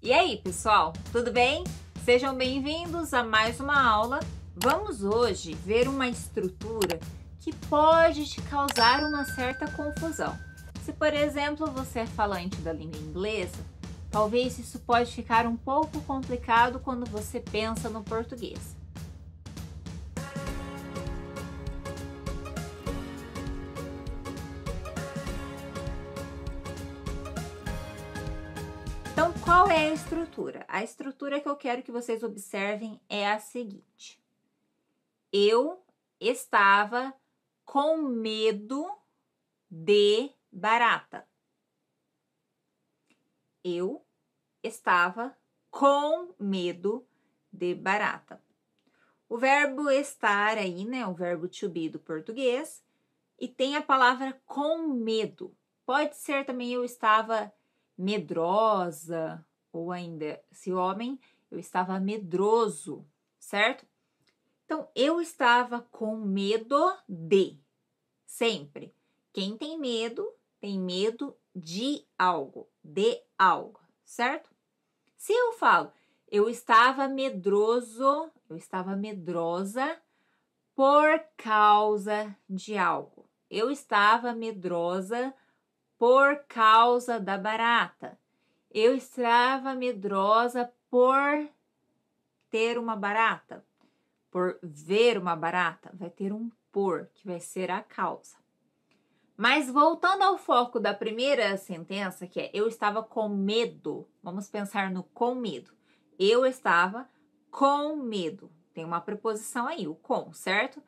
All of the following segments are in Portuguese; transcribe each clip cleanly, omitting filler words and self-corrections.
E aí, pessoal, tudo bem? Sejam bem-vindos a mais uma aula. Vamos hoje ver uma estrutura que pode te causar uma certa confusão. Se, por exemplo, você é falante da língua inglesa, talvez isso pode ficar um pouco complicado quando você pensa no português. Então, qual é a estrutura? A estrutura que eu quero que vocês observem é a seguinte. Eu estava com medo de barata. Eu estava com medo de barata. O verbo estar aí, né? O verbo to be do português. E tem a palavra com medo. Pode ser também eu estava medrosa, ou ainda, se homem, eu estava medroso, certo? Então, eu estava com medo de, sempre. Quem tem medo de algo, certo? Se eu falo, eu estava medroso, eu estava medrosa por causa de algo. Eu estava medrosa por causa da barata. Eu estava medrosa por ter uma barata. Por ver uma barata, vai ter um por, que vai ser a causa. Mas voltando ao foco da primeira sentença, que é eu estava com medo. Vamos pensar no com medo. Eu estava com medo. Tem uma preposição aí, o com, certo?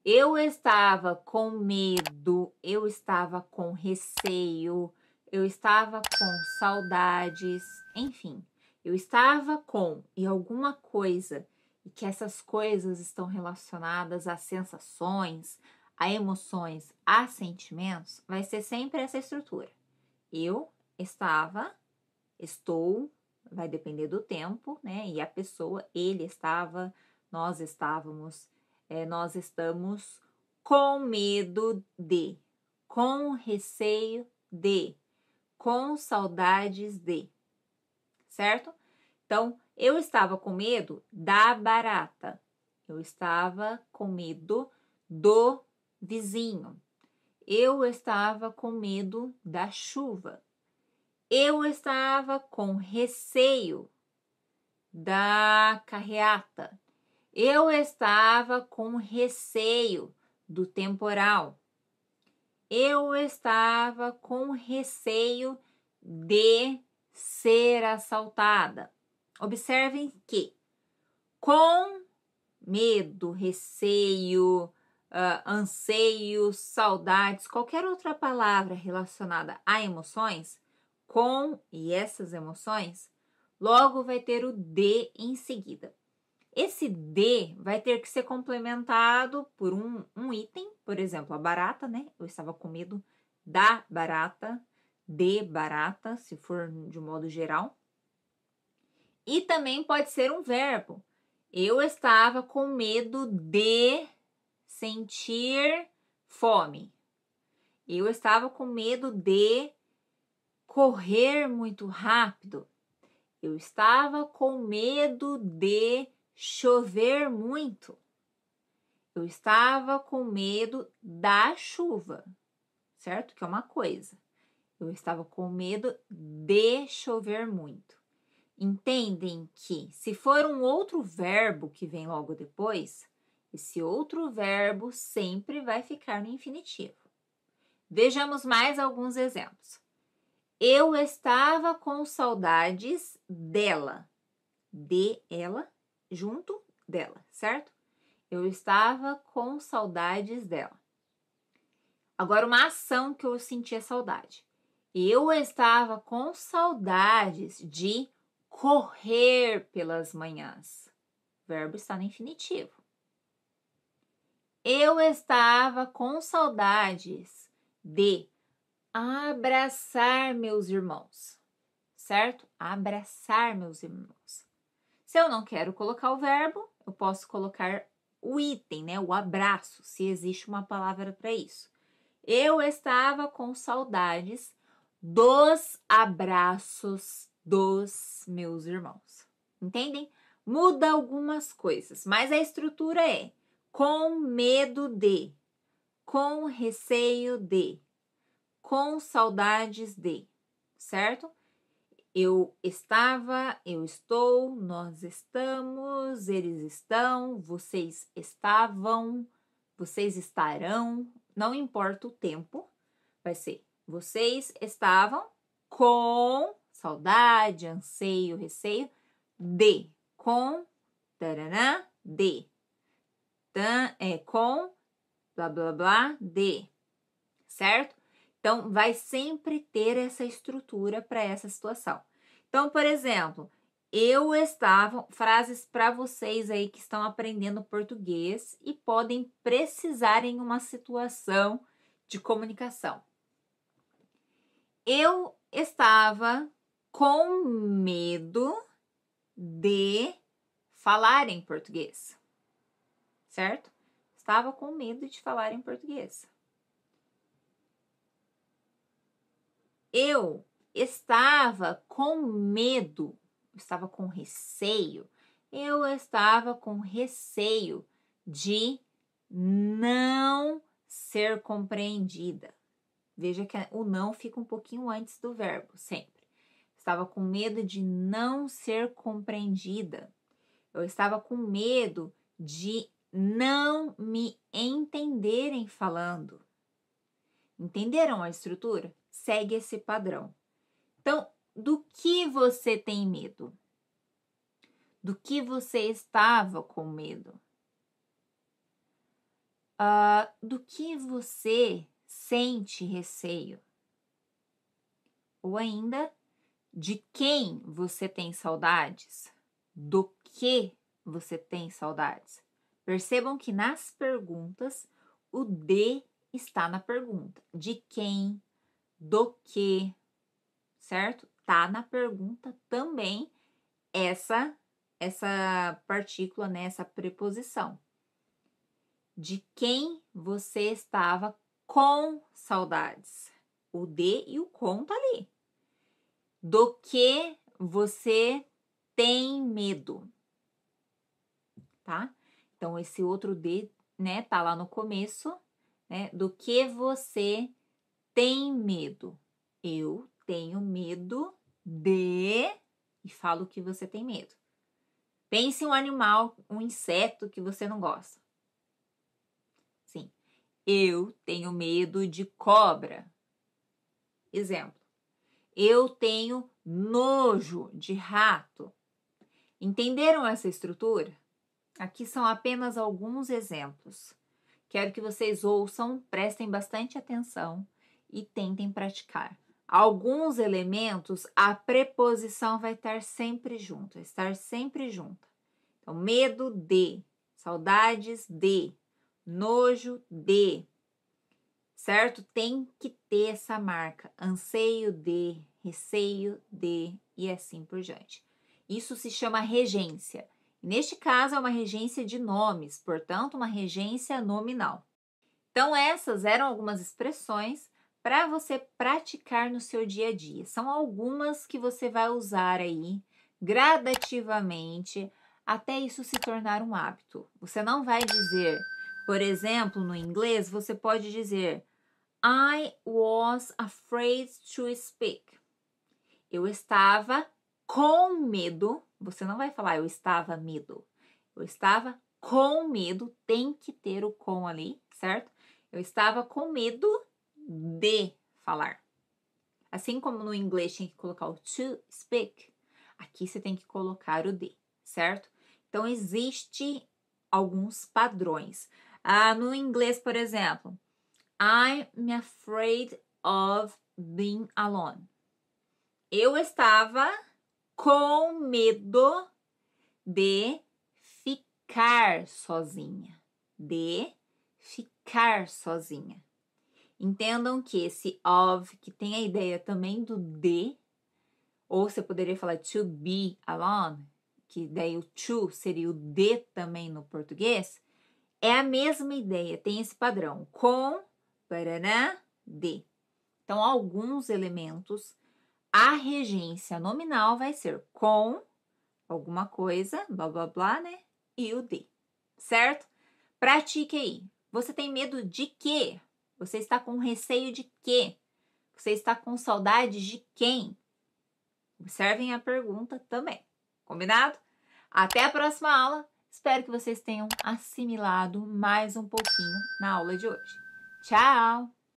Eu estava com medo, eu estava com receio, eu estava com saudades, enfim. Eu estava com e alguma coisa, e que essas coisas estão relacionadas a sensações, a emoções, a sentimentos, vai ser sempre essa estrutura. Eu estava, estou, vai depender do tempo, né? E a pessoa, ele estava, nós estávamos, nós estamos com medo de, com receio de, com saudades de, certo? Então, eu estava com medo da barata. Eu estava com medo do vizinho. Eu estava com medo da chuva. Eu estava com receio da carreata. Eu estava com receio do temporal. Eu estava com receio de ser assaltada. Observem que com medo, receio, anseio, saudades, qualquer outra palavra relacionada a emoções, com e essas emoções, logo vai ter o de em seguida. Esse de vai ter que ser complementado por um item, por exemplo, a barata, né? Eu estava com medo da barata, de barata, se for de modo geral. E também pode ser um verbo. Eu estava com medo de sentir fome. Eu estava com medo de correr muito rápido. Eu estava com medo de chover muito. Eu estava com medo da chuva, certo? Que é uma coisa. Eu estava com medo de chover muito. Entendem que se for um outro verbo que vem logo depois, esse outro verbo sempre vai ficar no infinitivo. Vejamos mais alguns exemplos. Eu estava com saudades dela. De ela, junto dela, certo? Eu estava com saudades dela. Agora, uma ação que eu sentia saudade. Eu estava com saudades de correr pelas manhãs. O verbo está no infinitivo. Eu estava com saudades de abraçar meus irmãos, certo? Abraçar meus irmãos. Se eu não quero colocar o verbo, eu posso colocar o item, né? O abraço, se existe uma palavra para isso. Eu estava com saudades dos abraços dos meus irmãos. Entendem? Muda algumas coisas, mas a estrutura é com medo de, com receio de, com saudades de, certo? Eu estava, eu estou, nós estamos, eles estão, vocês estavam, vocês estarão, não importa o tempo, vai ser vocês estavam com saudade, anseio, receio, de, com, tarará, de, com, blá, blá, blá, de, certo? Então, vai sempre ter essa estrutura para essa situação. Então, por exemplo, eu estava, frases para vocês aí que estão aprendendo português e podem precisar em uma situação de comunicação. Eu estava com medo de falar em português, certo? Estava com medo de falar em português. Eu estava com medo, estava com receio, eu estava com receio de não ser compreendida. Veja que o não fica um pouquinho antes do verbo, sempre. Estava com medo de não ser compreendida. Eu estava com medo de não me entenderem falando. Entenderam a estrutura? Segue esse padrão. Então, do que você tem medo? Do que você estava com medo? Do que você sente receio? Ou ainda, de quem você tem saudades? Do que você tem saudades? Percebam que nas perguntas, o de está na pergunta. De quem? Do que? Certo? Tá na pergunta também essa partícula, né? Essa preposição. De quem você estava com saudades? O de e o com tá ali. Do que você tem medo? Tá? Então, esse outro de, né, tá lá no começo, né? Do que você tem medo? Eu tenho medo de... E falo que você tem medo. Pense em um animal, um inseto que você não gosta. Sim. Eu tenho medo de cobra. Exemplo. Eu tenho nojo de rato. Entenderam essa estrutura? Aqui são apenas alguns exemplos. Quero que vocês ouçam, prestem bastante atenção e tentem praticar. Alguns elementos, a preposição vai estar sempre junto, estar sempre junta. Então, medo de, saudades de, nojo de, certo? Tem que ter essa marca, anseio de, receio de e assim por diante. Isso se chama regência. Neste caso, é uma regência de nomes, portanto, uma regência nominal. Então, essas eram algumas expressões para você praticar no seu dia a dia. São algumas que você vai usar aí gradativamente até isso se tornar um hábito. Você não vai dizer, por exemplo, no inglês, você pode dizer I was afraid to speak. Eu estava com medo. Você não vai falar eu estava medo. Eu estava com medo. Tem que ter o com ali, certo? Eu estava com medo de falar. Assim como no inglês tinha que colocar o to speak, aqui você tem que colocar o de, certo? Então, existe alguns padrões. No inglês, por exemplo, I'm afraid of being alone. Eu estava com medo de ficar sozinha. De ficar sozinha. Entendam que esse of, que tem a ideia também do de, ou você poderia falar to be alone, que daí o to seria o de também no português, é a mesma ideia, tem esse padrão, com, paraná, de. Então, alguns elementos a regência nominal vai ser com alguma coisa, blá, blá, blá, né? E o de, certo? Pratique aí. Você tem medo de quê? Você está com receio de quê? Você está com saudade de quem? Observem a pergunta também. Combinado? Até a próxima aula. Espero que vocês tenham assimilado mais um pouquinho na aula de hoje. Tchau!